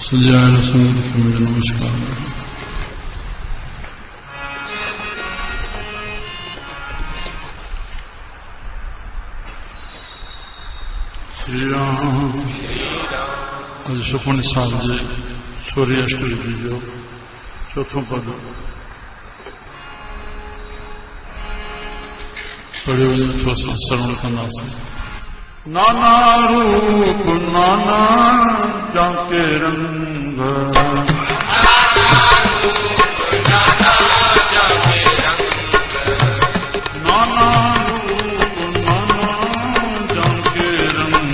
सज्जायन संगत मुझे नमस्कार। श्री राम। आज सुखमनी साहब जी सूर्य अष्टमी जो चौथों पद पढ़े हुए थोड़ा सा श्रवण करना था। नाना रूप नाना जाके रंग, नाना रूप नाना जाके रंग,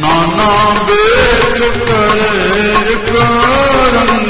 नाना बेच करे रंग,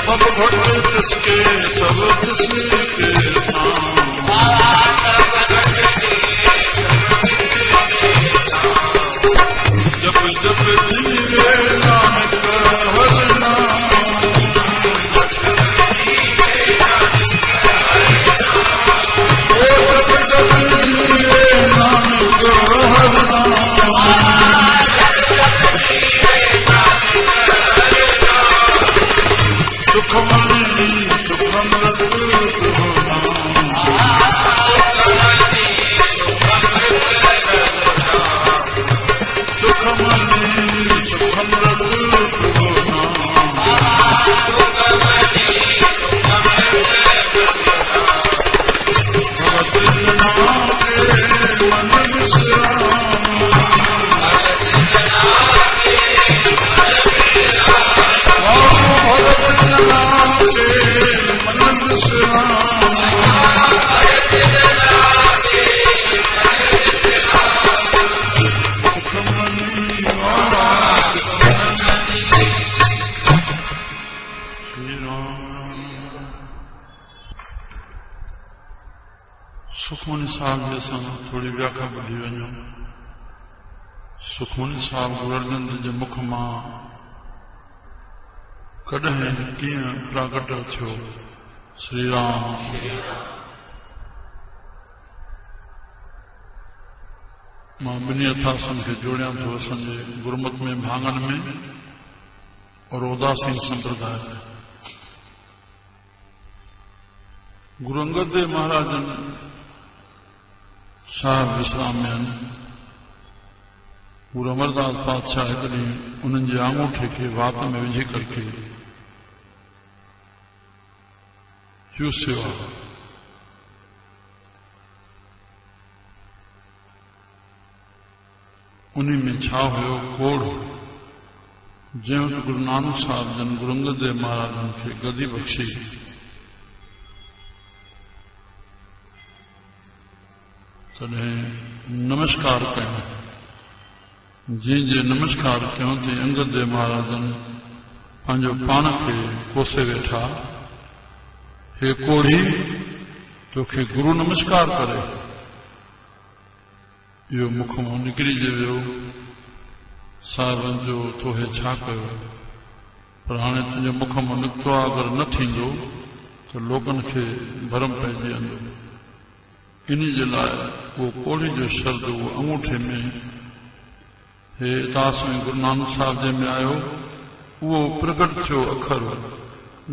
सब घट के सब सुखमनी साहब जे असां थोरी व्याख्या ॿुधी वञूं। सुखमनी साहब गुरु अर्जन देव जे मुख मां कॾहिं कीअं प्रगट थियो श्री राम। मां ॿिन्ही अथासनि खे जोड़ियां थो असांजे गुरमत में भाङनि में और उदासीन संप्रदाय में। गुरु अंगद देव महाराजन साहिब विश्राम में आहिनि। गुरु अमरदास पातशाह हिकु ॾींहुं उन्हनि जे आंगूठे खे वात में विझी करके चूसियो आहे। उन्हीं में छा हुयो कोड़, जंहिं वटि गुरु नानक साहिब जन गुरु अंगद देव महाराजन खे गदी बख़्शी तॾहिं नमस्कार कयूं। जंहिंजे नमस्कार कयूं तीअं अंगद देव महाराजन पंहिंजो पाण खे कोसे वेठा, हे कोढ़ी तोखे गुरु नमस्कार करे। इहो मुख मां निकिरी वियो। साहिबनि जो तोहे छा कयो, पर हाणे तुंहिंजे मुख मां निकितो आहे, अगरि न थींदो त लोकनि खे भरम पइजी वेंदो। इन जे लाइ उहो कोढ़ी जो शब्द उहो अंगूठे में हे दास में गुरु नानक साहिब जे में आयो, उहो प्रगट थियो अखर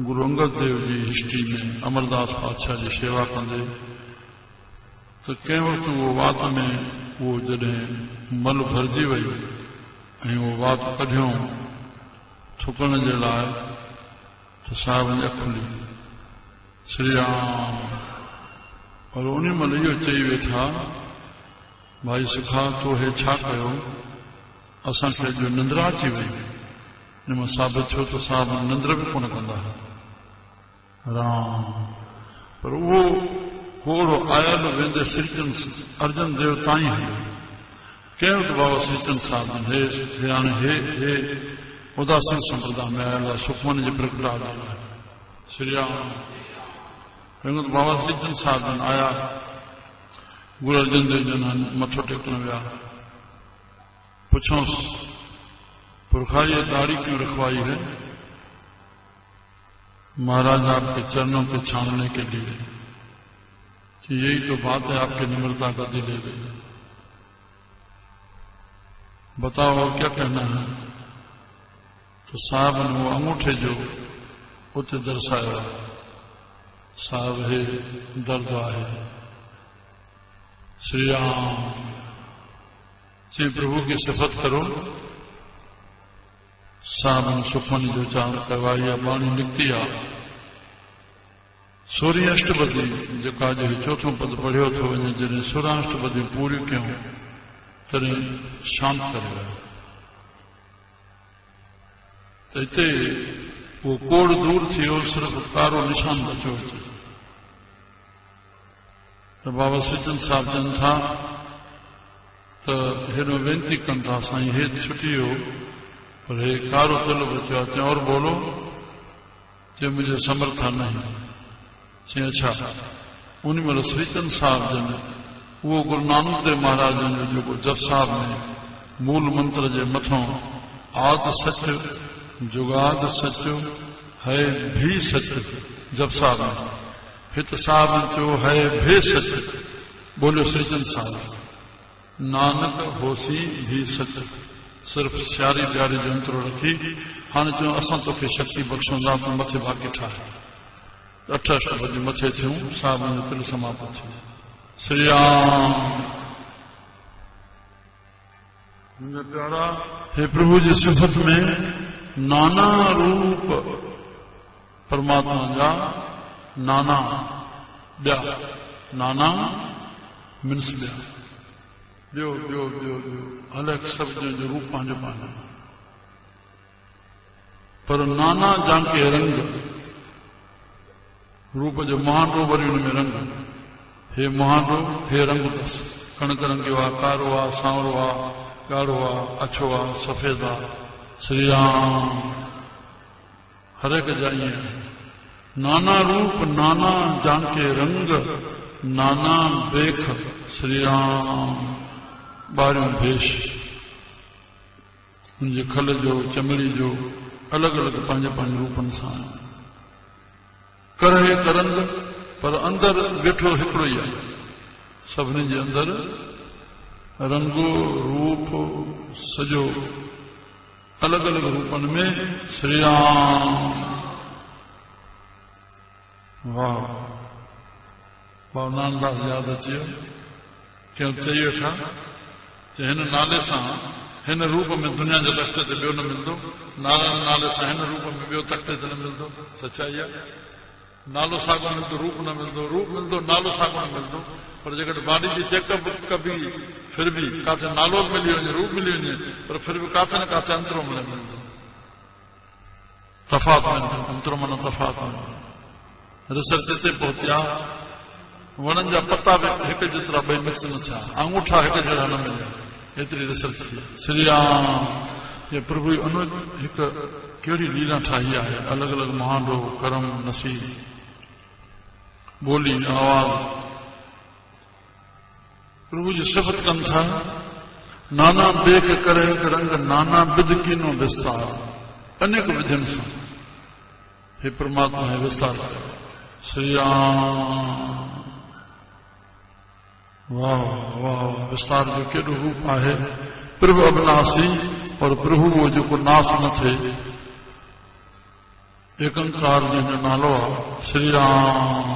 गुरु अंगद देव जी हिस्ट्री में अमरदास पातशाह जी शेवा कंदे। त कंहिं वक़्तु उहो वात में उहो जॾहिं मल भरिजी वई ऐं उहो वात कढियूं थुकण जे लाइ, त साहिबनि अखि खुली श्री राम। और उन महिल इहो चई वेठा, भाई सुखा तोहे छा कयो, असांखे जो निंद्रा अची वई। इन मां साबित थियो त साहिब निंद्र बि कोन कंदा राम। पर उहो कोड़ो आयल वेंदे श्रीचंद अर्जन देव ताईं हलियो। कंहिं वटि बाबा श्रीचंद साहिब हे हाणे हे उदासीन संप्रदाय में आयल आहे सुखमनी जे प्रगटाव लाइ श्री राम। बाबा श्रीचंद साहिब जन आया, गुरु अर्जन देव जन मथो टेकण विया। पूछोस पुरखा ये दाढ़ी क्यों रखवाई है? महाराज आपके चरणों पे छानने के लिए, कि यही तो बात है आपकी निम्रता का दिल ले गई। बताओ और क्या कहना है? तो साहब ने वो अंगूठे जो उते दर्शाया, साहब है दर्द आहे श्री राम। प्रभु की सिफत करो। साहब सुखमनी जो चांद करवाई आहे, बाणी निकिती आहे। 16 अष्टपदी जेका जो चौथों पद पढ़ियो थो वञे, जॾहिं 16 अष्टपदी पूरियूं कयूं तॾहिं शांत करे वियो। त हिते उहो कोड़ दूर थियो, सिर्फ़ कारो निशान बचियो अचे। त बाबा श्रीचंद साहिब चवनि था त हेॾो वेनती कनि था, साईं हे छुटी वियो, पर हे कारो चलो बचियो आहे। चयो और बोलो? चयो मुझे समर्था नहीं। चई अच्छा। उन महिल श्रीचंद साहिब जन उहो गुरु नानक देव महाराज जो जेको जप साहिब में मूल मंत्र जे मथां आद सच जुगाद सच है भी सच जप साहिब में हित साहिब चयो है भे सच। बोलियो श्रीचंद साहिब, नानक होसी भी सच। सिर्फ सियारी ॾियारी जो अंतरो रखी हाणे चयो असां तोखे शक्ति बख़्शूंदा, तूं मथे बाक़ी ठाहे। 8 अष्टपदी मथे थियूं, साहिब जो तिल समाप्त थियो। श्री राम। मुंहिंजा प्यारा, हे प्रभु जी सिफत में नाना रूप परमात्मा जा नाना ॿिया, नाना मीन्स ॿिया, ॿियो ॿियो ॿियो ॿियो अलॻि सभु जो रूप पंहिंजो पंहिंजो। पर नाना जांके रंग, रूप जो महांडो वरी हुन में रंग। हे महांडो, हे रंग बस कणक रंगियो आहे, कारो आहे, सांवरो आहे, ॻाढ़ो आहे, अछो आहे, सफ़ेद आहे। श्री राम। हर एक जा ईअं नाना रूप नाना जांके रंग, नाना बेख श्री राम ॿारियों भेष उनजे खल जो चमड़ी जो अलॻि अलॻि पंहिंजे पंहिंजे रूपनि सां करे करंद पर अंदरि वेठो हिकिड़ो ई आहे सभिनी जे अंदरि रंगो रूप सॼो अलॻि अलॻि रूपनि में श्री राम वाह भावनानदास यादि अची वियो कंहिं चई वेठा हिन नाले सां हिन रूप में दुनिया जे तख़्ते ते ॿियो न मिलंदो नारायण नाले सां हिन रूप में ॿियो तख़्ते ते न मिलंदो सचाई आहे नालो साॻियो मिलंदो रूप न मिलंदो रूप मिलंदो नालो साॻियो न मिलंदो पर जेकॾहिं बॉडी जी चेकअप कबी फिर बि किथे नालो मिली वञे रूप मिली वञे पर फिर बि किथे न किथे अंतरो न मिलंदो तफ़ात मिलंदो अंतरो माना तफ़ात मिलंदो रिसर्च हिते पहुती आहे वणनि जा पता बि हिकु जेतिरा ॿई मिक्स न थिया अंगूठा हिकु जहिड़ा न मिलिया एतिरी रिसर्च थी श्री राम ये प्रभु हिकु कहिड़ी लीला ठाही आहे अलॻि अलॻि महांडो करम नसीब ॿोली आवाज़ प्रभु जी सिफ़त कनि था नाना बेख करे रंग नाना विध कीनो विस्तार अनेक विधियुनि सां हे परमात्मा है विस्तार श्री राम वाह वाह विस्तार जो केॾो रूप आहे प्रभु अविनाशी और प्रभु वो जेको नाश न थिए एकंकार जंहिंजो नालो आहे श्री राम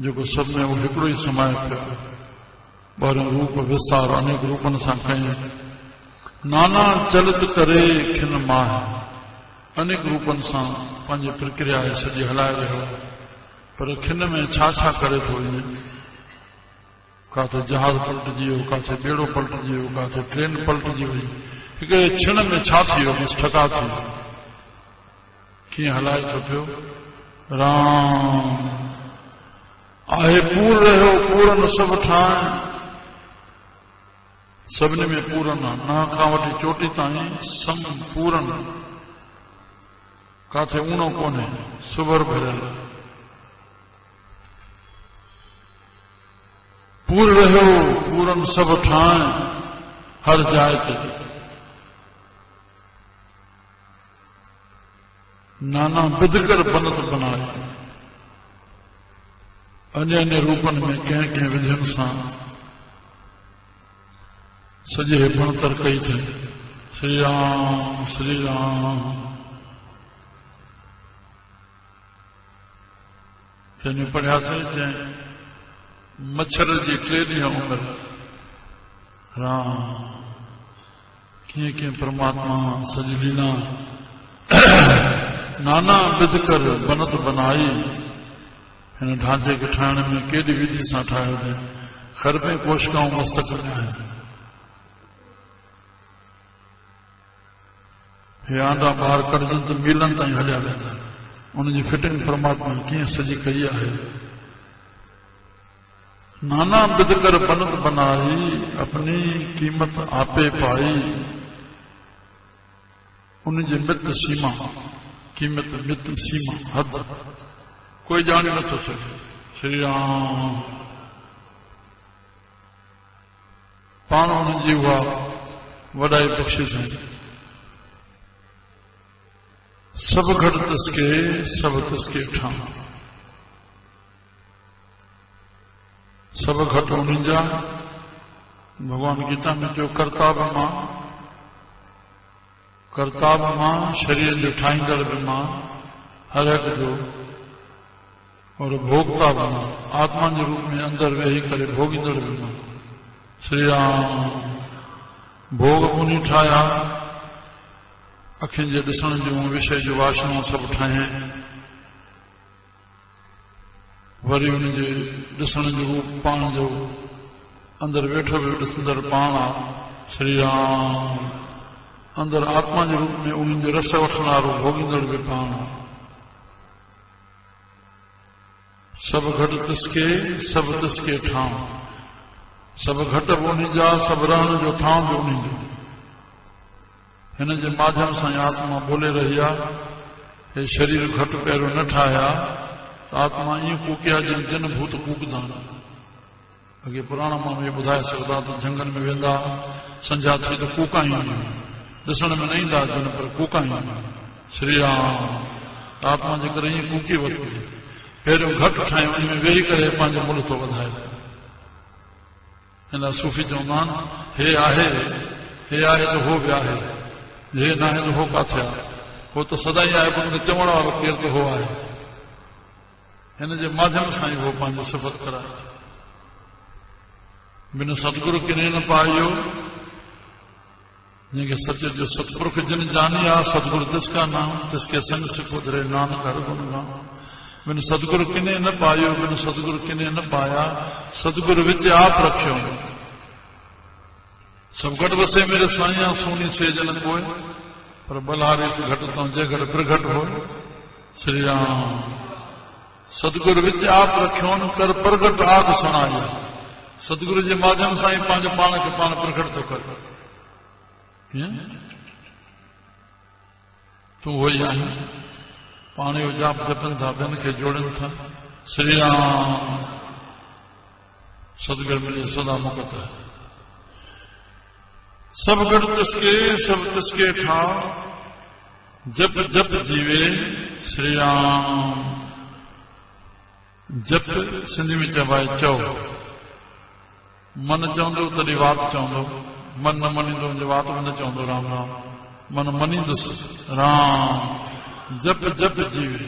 जेको सभ में उहो हिकिड़ो ई समाए पियो ॿारहं रूप विस्तार अनेक रूपनि सां कयूं नाना चलित करे खिन माह अनेक रूपनि सां पंहिंजी प्रक्रिया सॼी हलाए रहियो पर खिन में छा छा करे थो वञे काथे जहाज पलटिजी वियो काथे ॿेड़ो पलटिजी वियो काथे ट्रेन पलटिजी वई हिकिड़े क्षण में छा थी वियो बसि ठका थी वियो कीअं हलाए थो पियो राम आहे पूर रहियो पूरन सभु ठाहिण सभिनी में पूरन आहे ना खां वठी चोटी ताईं संपूरन काथे ऊणो कोन्हे सुबर भरियल पूर रहियो पूरन सभु ठाहिण हर जाइ ते नाना विध कर बनत बनाए अन्य अन्य रूपनि में कंहिं कंहिं विधियुनि सां सॼे बणतर कई थी श्री राम श्री राम जंहिंजो पढ़ियासीं जंहिं मच्छर जी 3 ॾींहं उमिरि राम कीअं कीअं परमात्मा सॼी लीला नाना विध कर बनत बनाई हिन ढांचे खे ठाहिण में केॾी विधि सां ठाहियो अथई खरबें कोशिकाऊं मस्तक में आहिनि हे आंडा ॿाहिरि कढजनि त मीलनि ताईं हलिया वेंदा उनजी फिटिंग परमात्मा कीअं सॼी कई आहे नाना विध कर बनत बनाई अपनी कीमत आपे पाई उनजी मित सीमा कीमत मित सीमा हद कोई जाने नथो सघे श्री राम पाण उनजी उहा वॾाई बख़्शिश आहिनि सब घट तस्के सब तस्के ठाम सब घट उन्हनि जा भगवान गीता में जो करताब मां शरीर जो ठाहींदड़ बि मां हर हिक जो और भोगता बि मां आत्मा जे रूप में अंदर वेही करे भोगींदड़ बि मां श्री राम भोग उन्हीं ठाहिया अखियुनि जे ॾिसण जूं विषय जूं वासनाऊं सभु ठाहियूं वरी उनजे ॾिसण जो रूप पाण जो अंदरि वेठो बि ॾिसंदड़ पाण आहे श्री राम अंदरि आत्मा जे रूप में उन्हनि जो रस वठण वारो भोगींदड़ बि पाण आहे सभु घटि तिसके ठाम सभु घटि बि उन्हीं जा सभु रहण जो ठाम बि उन्हीं जो हिन जे माध्यम सां आत्मा बोले रही आहे हे शरीर घटि पहिरियों न ठाहिया आत्मा ईअं कूकिया जिन जन भूत कूकदा अॻे पुराणा माण्हू इहे ॿुधाए सघंदा त झंगनि में वेंदा संझा थी त कूका ईंदियूं ॾिसण में न ईंदा जन पर कूका ईंदियूं श्री राम आत्मा जे करे ईअं कूकी वरिती पहिरियों घटि ठाहियूं उन में वेही करे पंहिंजो मुल्क थो वधाए हिन सूफ़ी चवंदा आहिनि हे आहे त हो बि आहे हे न आहे त हो किथे आहे हो त सदाई आहे पर हुनखे चवण वारो केरु त हो आहे हिन जे माध्यम सां ई हो पंहिंजी सिफ़त कराए बिन सतगुरु किने न पायो जंहिंखे सत्य जो सतपुरुष जिन जानी आहे सतगुरु तिसका नाम तिसके संग सिखो धरे नानक हर गुण गाम बिन सतगुरु किने न पायो बिन सतगुरु किने न पाया सतगुरु विच आप रखियो सब घट वसे मेरे साइया सोनी सेज न कोई पर बलहारी से घट तो जे घट प्रगट हो श्री राम सतगुरु विच आप रखियो कर प्रगट आग सुनायो सतगुरु के माध्यम सां पांच पाण के पाण प्रकट तो कर तू वही आई पाण जो जाप जपन था ॿियनि खे जोड़नि था श्री राम सतगुरु मिले सदा मुक्त है सब गढ़ तिसके ठा जप जप जीवे श्री राम जप सिंधी में चवाए चओ मन चवंदो तॾहिं वात चवंदो मन न मञींदो वात बि न चवंदो राम राम मन मञींदुसि राम जप जप जीवे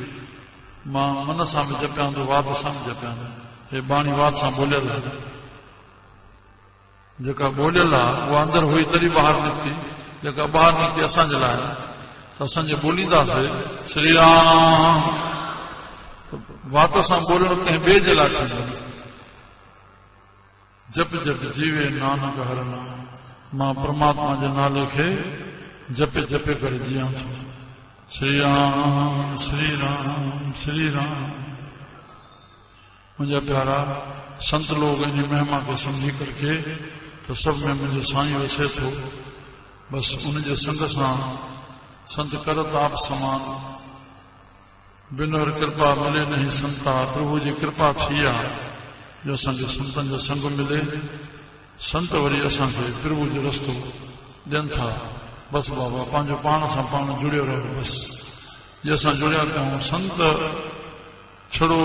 मां मन सां बि जपियां थो वात सां बि जपियां थो हे बाणी वात सां बोलियल आहे जेका बोलियल आहे उहा अंदरि हुई तॾहिं ॿाहिरि निकिती जेका ॿाहिरि निकिती असांजे लाइ त असांजे बोलींदासीं श्री राम वात सां बोलणु कंहिं ॿिए जे लाइ थींदो जप जप जीवे नानक हर नाम मां परमात्मा जे नाले खे जपे जपे करे जियां थो श्री राम श्री राम श्री राम मुंहिंजा प्यारा संत लोग इन महिमा खे समझी करके तो सब में मुझे साईं वसे थो बस उनजे संग सां संत करत आप समान बिन हर कृपा मिले नहीं संता प्रभु जी कृपा थी आहे जो असांखे संतनि जो संग मिले संत वरी असांखे प्रभु जो रस्तो ॾियनि था बस बाबा पंहिंजो पाण सां पाण जुड़ियो रहो बस जे असां जुड़िया पिया आहियूं संत छड़ो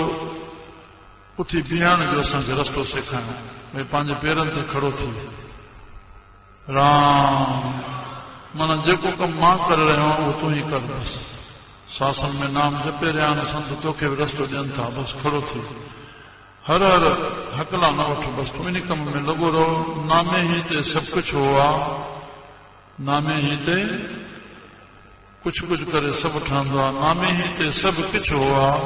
उथी बीहण जो असांखे रस्तो सेखारियो भई पंहिंजे पेरनि ते खड़ो थी राम माना जेको कमु मां करे रहियो आहियां उहो तूं ई कर बस सासन में नाम जपे रहिया आहिनि संत तोखे बि रस्तो ॾियनि था बस खड़ो थी हर हर हकला न वठ बस तूं इन कम में लॻो रहो नामे ही ते सभु कुझु हो आहे नामे ही ते कुझु कुझु करे सभु ठहंदो आहे नामे ही ते सभु कुझु हो आहे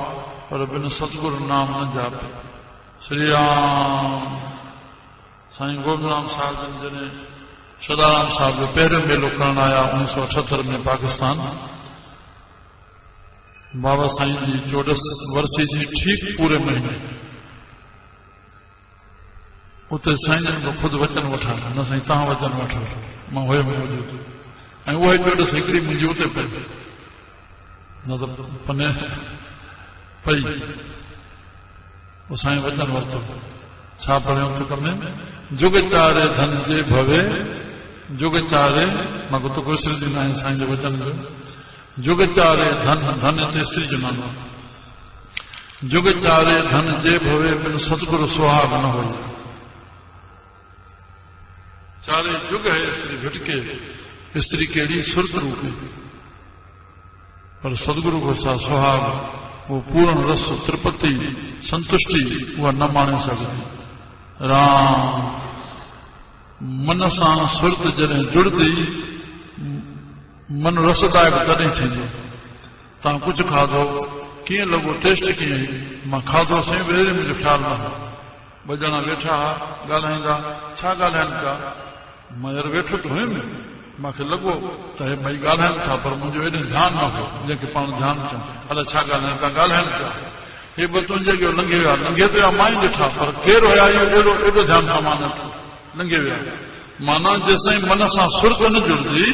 पर बिन सतगुरु नाम न जापे श्री राम साईं गोविंदराम साहिब जॾहिं सदाराम साहिब जो पहिरियों मेलो करण आया 1978 में पाकिस्तान बाबा साईं जी 14 वर्षी जी ठीक पूरे महीने उते साईं जन ख़ुदि वचन वठां न साईं तव्हां वचन वठो मां हुयुमि मौजूद ऐं उहा 14 हिकिड़ी मुंहिंजी उते पई न त पने पई साईं वचन वरितो छा पढ़ियो फिक्र में जुग चारे धन जे भवे जुग चारे मां तो कोई सिर ॾींदा आहिनि साईं जो वचन जो जुग चारे धन धन ते स्त्री जो नालो जुग चारे धन जे भवे बिन सतगुरु सुहाग न हो चारे जुग है स्त्री घटके स्त्री केड़ी सुरत रूप पर सदगुरु को सा सुहाग वो पूर्ण रस त्रिपति संतुष्टि वह न माने सकती राम मन सां सुरत जॾहिं जुड़दी मन रसदायक तॾहिं थींदो तव्हां कुझु खाधो कीअं लॻो टेस्ट कीअं मां खाधो साईं वेरे मुंहिंजो ख़्यालु न हो ॿ ॼणा वेठा ॻाल्हाईंदा छा ॻाल्हाइनि पिया मां यार वेठो त हुयुमि मूंखे लॻो त हे भई ॻाल्हाइनि था पर मुंहिंजो एॾो ध्यानु न हो जंहिंखे पाण ध्यानु कयूं अलाए छा ॻाल्हाइनि पिया ॻाल्हाइनि पिया हे ॿ तुंहिंजे अॻियो लंघे विया लंघे त विया मां ई ॾिठा पर केरु हुया इहो एॾो ध्यानु सां मां ॾिठो लंघे विया माना जेसिताईं मन सां सुर्त न जुड़ंदी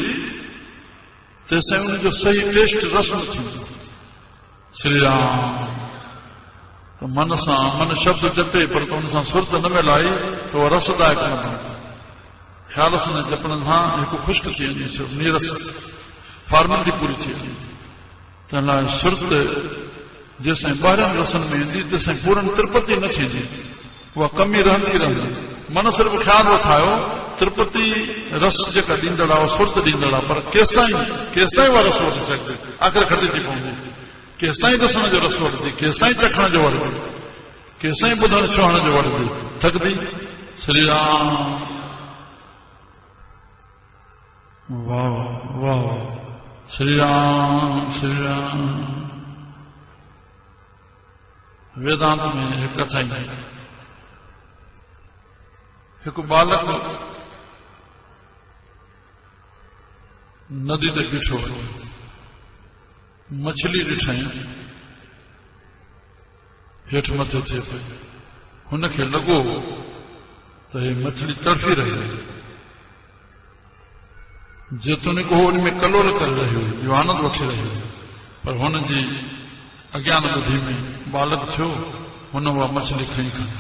तेसिताईं उनजो सही टेस्ट रस न थींदो श्री राम मन सां मन शब्द जपे पर उन सां सुरत न मिलाई त उहा रसदायक न बणंदी। ख़्याल सां जपण सां हिकु ख़ुश्क थी वेंदी, नीरस फॉर्मेलिटी पूरी थी वेंदी। तंहिं लाइ सुरत जेसिताईं ॿाहिरनि रसनि में ईंदी तेसिताईं पूरन त्रिपति न थींदी, उहा कमी रहंदी रहंदी। मन सिर्फ़ु ख़्याल ठाहियो त्रिपति रस जेका ॾींदड़ आहे सुरत ॾींदड़ आहे, पर केसिताईं उहा रस वठी सघिजे, आख़िर खटी थी पवंदी। केसिताईं ॾिसण जो रस वठंदी, केसिताईं चखण जो वठंदी, केसिताईं ॿुधण चवण जो वठंदी, थकंदी। श्री राम वाह वाह, श्री राम श्री राम। वेदांत में हिकु कथा ईंदी, हिकु बालक नदी ते बीठो हो, मछली ॾिठई हेठि मथे थिए पई। हुनखे लॻो त हे मछली तड़फी रही आहे, जेतोणीकि हो उन में कलोल करे रहियो, जो आनंद वठी रहियो, पर हुनजी अज्ञान बुद्धि में बालक थियो, हुन उहा मछली खई खणी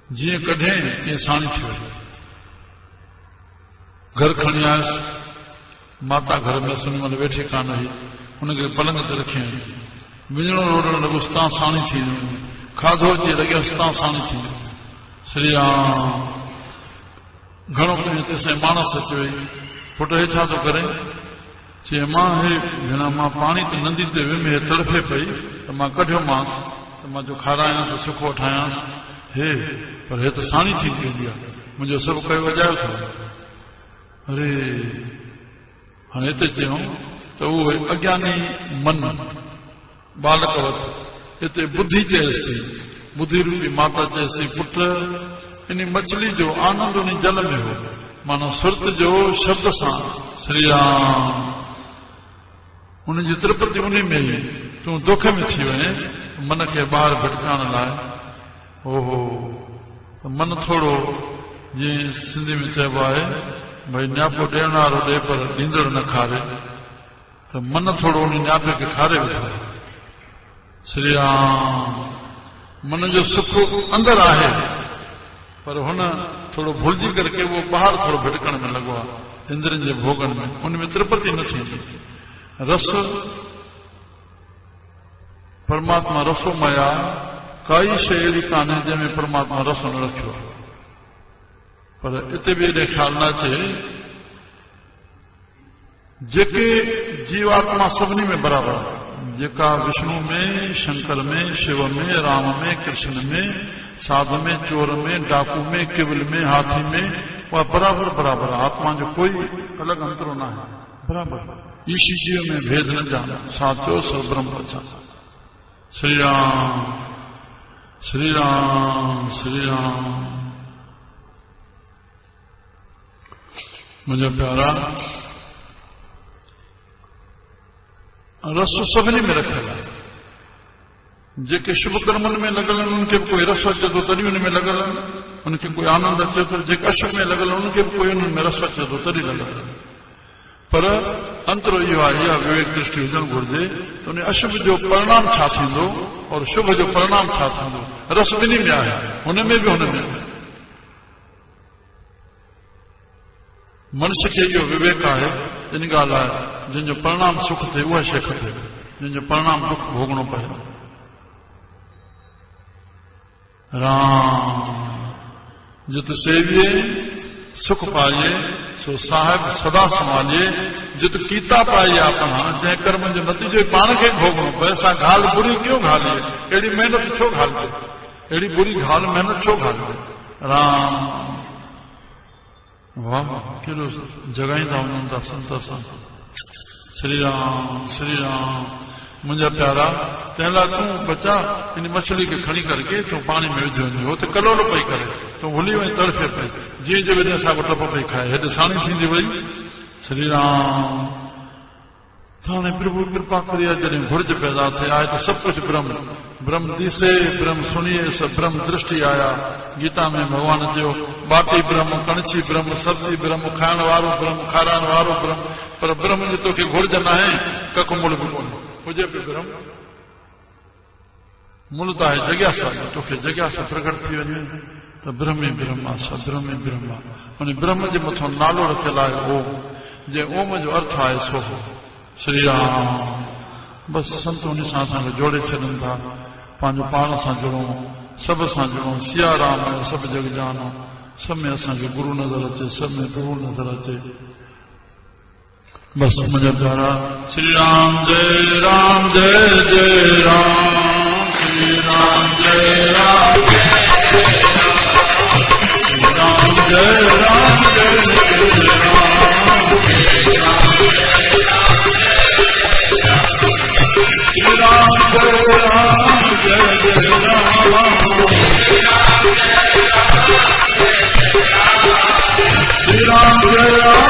जीअं कढियईं तीअं साणी थी वई। घर खणी आयुसि, माता घर में सुन महिल वेठी कान हुई, हुनखे पलंग ते रखियईं, विञणो रोड़ण लॻुसि, तां साणी थी वियो, खाधो अची लॻियसि, तां साणी थी वियो। श्री राम घणो कयो, तेसिताईं मानस अची वई, पुट हे छा थो करे? चए मां हे भेण मां पाणी ते नंदी ते वियुमि, हे तड़फे पई त मां कढियोमांसि, त मां जो खारायांसि सुखो ठाहियांसि, हे पर हे त साणी थी वेंदी आहे, मुंहिंजो सभु कयो अजायो थो। अरे हाणे हिते चयूं त उहो अज्ञानी मन बालक वटि हिते बुद्धि चएसि थी, बुद्धि रूपी माता चएसि थी, पुट इन मछली जो आनंद उन जल में हो, माना सुरत जो शब्द सां श्री राम उनजी त्रिपति उन में ई, तूं दुख में थी वञे मन खे ॿाहिरि भिटकाइण लाइ। ओहो त मन थोरो जीअं सिंधी में चइबो आहे भई न्यापो ॾियण वारो ॾे पर ॾींदड़ न खारे, त मन थोरो उन न्यापे खे खारे वेठो। श्री राम मन जो सुख अंदरि आहे, पर हुन थोरो भुलिजी करके उहो ॿाहिरि थोरो भिटकण में लॻो आहे, इंद्रनि जे भोगन में, उन में त्रिपति न थींदी। रस परमात्मा रसोमय आहे, काई शइ अहिड़ी कान्हे जंहिंमें परमात्मा रस न रखियो आहे। पर हिते बि एॾे ख़्याल न अचे, जेके जीवात्मा सभिनी में बराबरि आहे, जेका विष्णु में, शंकर में, शिव में, राम में, कृष्ण में, साधु में, चोर में, डाकू में, केवल में, हाथी में, उहा बराबरि बराबरि आहे। आत्मा जो कोई अलॻि अंतरो न आहे, बराबरि। ईशी जीव में भेद न जान, साचो सो ब्रह्म बचा। श्री राम श्री राम श्री राम। मुंहिंजा प्यारा, रस सभिनी में रखियल आहे। जेके शुभ कर्मनि में लॻल आहिनि उनखे बि कोई रस अचे थो तॾहिं उन में लॻल आहिनि, उनखे कोई आनंद अचे थो। जेके अशुभ में लॻल आहिनि उनखे बि कोई उन्हनि में रस अचे थो तॾहिं लॻल आहिनि। पर अंतरो इहो आहे, इहा विवेक दृष्टि हुजणु घुरिजे त उन अशुभ जो परिणाम छा थींदो और शुभ जो परिणाम छा थींदो। रस ॿिन्ही में आहे, हुन में बि हुन में बि। मनुष्य खे इहो विवेक आहे, इन ॻाल्हि आहे जंहिंजो परिणाम सुख थिए उहा शइ खपे, जंहिंजो परिणाम दुख भोगणो पए। राम जित सेविए सुख पाइए, सो साहिब सदा संभालिए। जित कीता पाई आपना, जंहिं कर्म जो नतीजो पाण खे भोगणो पए। असां ॻाल्हि बुरी क्यों घालिए, अहिड़ी महिनत छो घालिजे, अहिड़ी बुरी ॻाल्हि महिनत छो घालिजे। राम वाह, कहिड़ो जॻाईंदा वञनि था संत असां। श्री राम श्री राम। मुंहिंजा प्यारा, तंहिं लाइ तूं बचा इन मछली खे खणी करके तूं पाणी में विझी वञे, हो त कलोल पई करे, तूं भुली वञी तड़फे पई, जीअं जे वञे सां टप पई खाए, हेॾे साणी थींदी वई। श्री राम। हाणे प्रभु कृपा करिए, जॾहिं घुर्ज पैदा थिए आहे त सभु कुझु ब्रह्म, ब्रह्म दिसे ब्रह्म सुनिए, सब ब्रह्म दृष्टि आया। गीता में भॻवान चयो, बाटी ब्रह्म, कणछी ब्रह्म, सब्जी ब्रह्म, खाइण वारो ब्रह्म, खाराइण वारो ब्रह्म। पर ब्रह्म जी तोखे घुर्ज न आहे, कख मुड़ बि कोन्हे, हुजे बि ब्रह्म। मूलत आहे जॻियासा तोखे जॻियासा प्रकट थी वञे त ब्रह्म ब्रह्मा स ब्रह्म ब्रह्मा उन ब्रह्म जे मथां नालो रखियलु आहे ओम जे ओम जो अर्थ आहे सो श्री राम बसि संत उन सां असांखे जोड़े छॾनि था पंहिंजो पाण सां जुड़ूं सभ सां जुड़ूं सिया राम आहे सभु जग जानो सब में असांखे गुरु नज़र अचे सब में गुरु नज़र अचे बस मुझे प्यारा श्री राम जय राम श्री राम जय राम श्री राम जय राम श्री राम जय राम श्री राम जय राम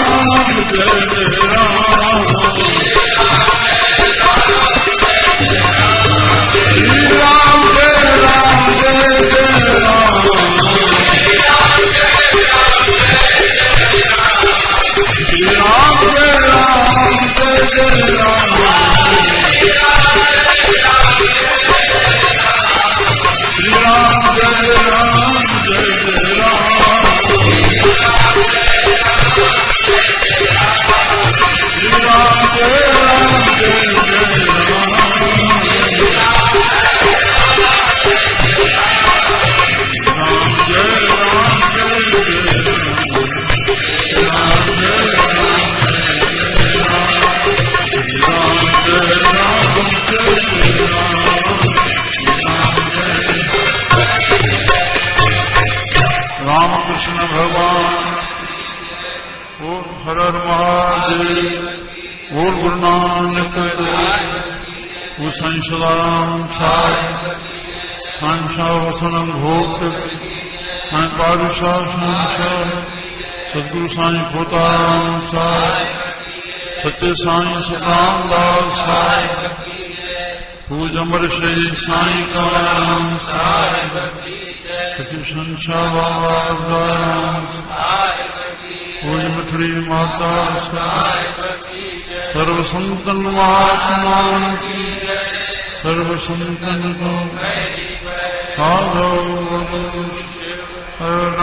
रामकृष्ण भगवान बोल हर हर महादेव बोल गुरु नानक वो साईं सदाराम साईं साईं शाह वसनम भोग साईं पादशाह साईं सदगुरु साईं खोताराम साईं सत्य साईं सतराम दास साईं पूज अमर शही साईं काराम साईं कृष्ण शाह बाबा पूज मिठड़ी माता सर्व संतन महात्मा सर्व संतन को साधो हर